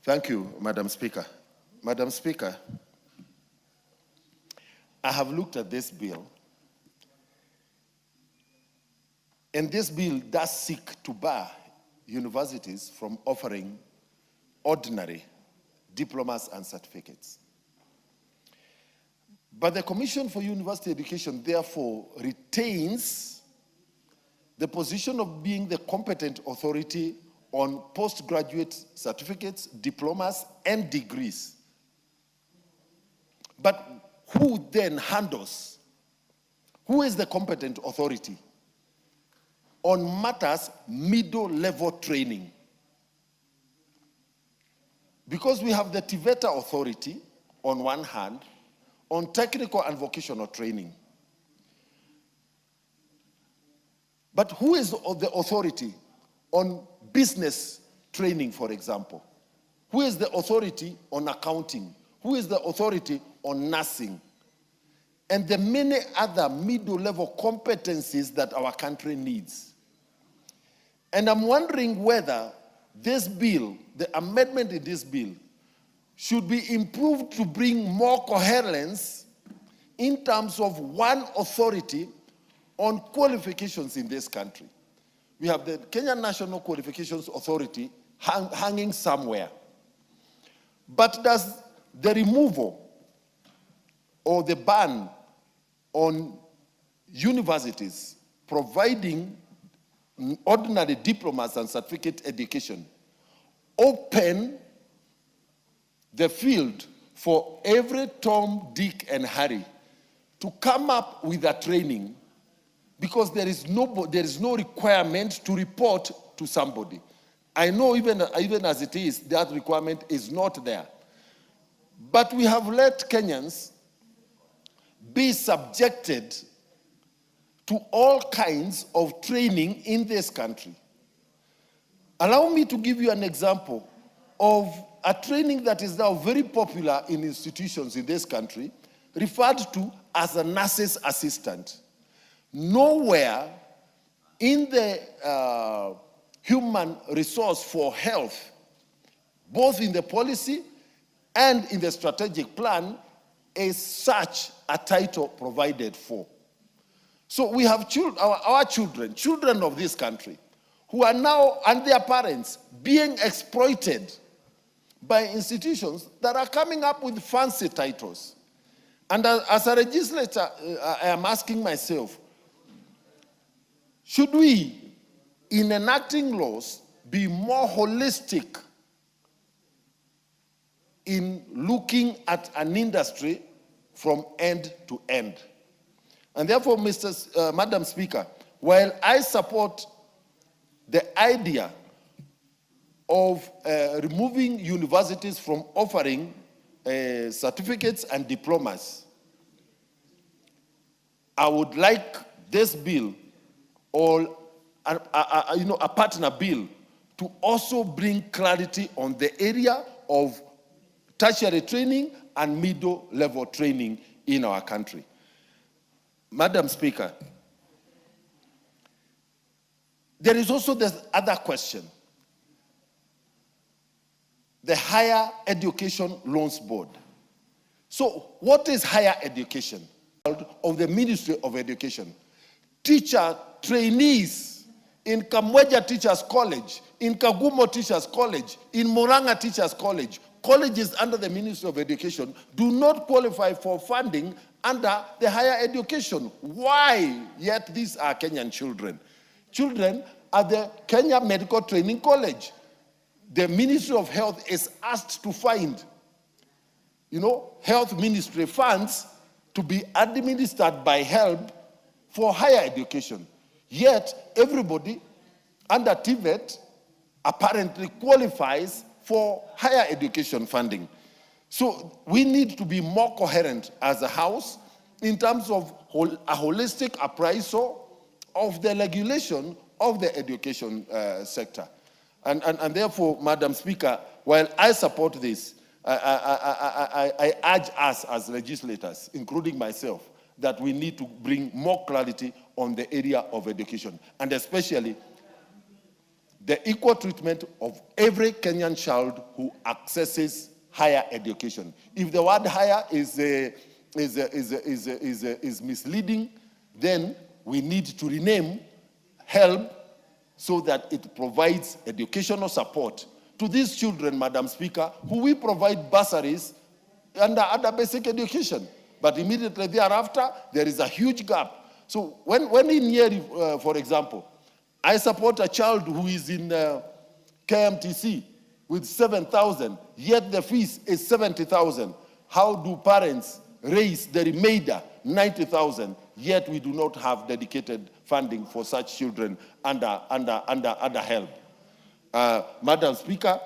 Thank you, Madam Speaker. Madam Speaker, I have looked at this bill, and this bill does seek to bar universities from offering ordinary diplomas and certificates. But the Commission for University Education therefore retains the position of being the competent authority on postgraduate certificates, diplomas, and degrees. But who then handles? Who is the competent authority on matters middle-level training? Because we have the TVETA authority on one hand, on technical and vocational training. But who is the authority on business training, for example? Who is the authority on accounting? Who is the authority on nursing? And the many other middle-level competencies that our country needs. And I'm wondering whether this bill, the amendment in this bill, should be improved to bring more coherence in terms of one authority on qualifications in this country. We have the Kenya National Qualifications Authority hanging somewhere. But does the removal or the ban on universities providing ordinary diplomas and certificate education open the field for every Tom, Dick, and Harry to come up with a training, because there is no requirement to report to somebody. I know even as it is, that requirement is not there. But we have let Kenyans be subjected to all kinds of training in this country. Allow me to give you an example of a training that is now very popular in institutions in this country, referred to as a nurse's assistant. Nowhere in the human resource for health, both in the policy and in the strategic plan, is such a title provided for. So we have our children of this country, who are now, and their parents, being exploited by institutions that are coming up with fancy titles. And as a legislator, I am asking myself, should we, in enacting laws, be more holistic in looking at an industry from end to end? And therefore, Madam Speaker, while I support the idea of removing universities from offering certificates and diplomas, I would like this bill, or a partner bill, to also bring clarity on the area of tertiary training and middle-level training in our country. Madam Speaker, there is also this other question. The Higher Education Loans Board. So what is higher education? Of the Ministry of Education. Teacher trainees in Kamweja Teachers College, in Kagumo Teachers College, in Murang'a Teachers College, colleges under the Ministry of Education do not qualify for funding under the higher education. Why? Yet these are Kenyan children. Children at the Kenya Medical Training College. The Ministry of Health is asked to find, health ministry funds to be administered by HELB for higher education. Yet everybody under TVET apparently qualifies for higher education funding. So we need to be more coherent as a House in terms of a holistic appraisal of the regulation of the education sector. And therefore, Madam Speaker, while I support this, I urge us as legislators, including myself, that we need to bring more clarity on the area of education, and especially the equal treatment of every Kenyan child who accesses higher education. If the word higher is misleading, then we need to rename HELB so that it provides educational support to these children, Madam Speaker, who we provide bursaries under basic education. But immediately thereafter, there is a huge gap. So when in Nyeri, for example, I support a child who is in KMTC with 7,000, yet the fees is 70,000. How do parents raise the remainder, 90,000, yet we do not have dedicated funding for such children under HELB? Madam Speaker,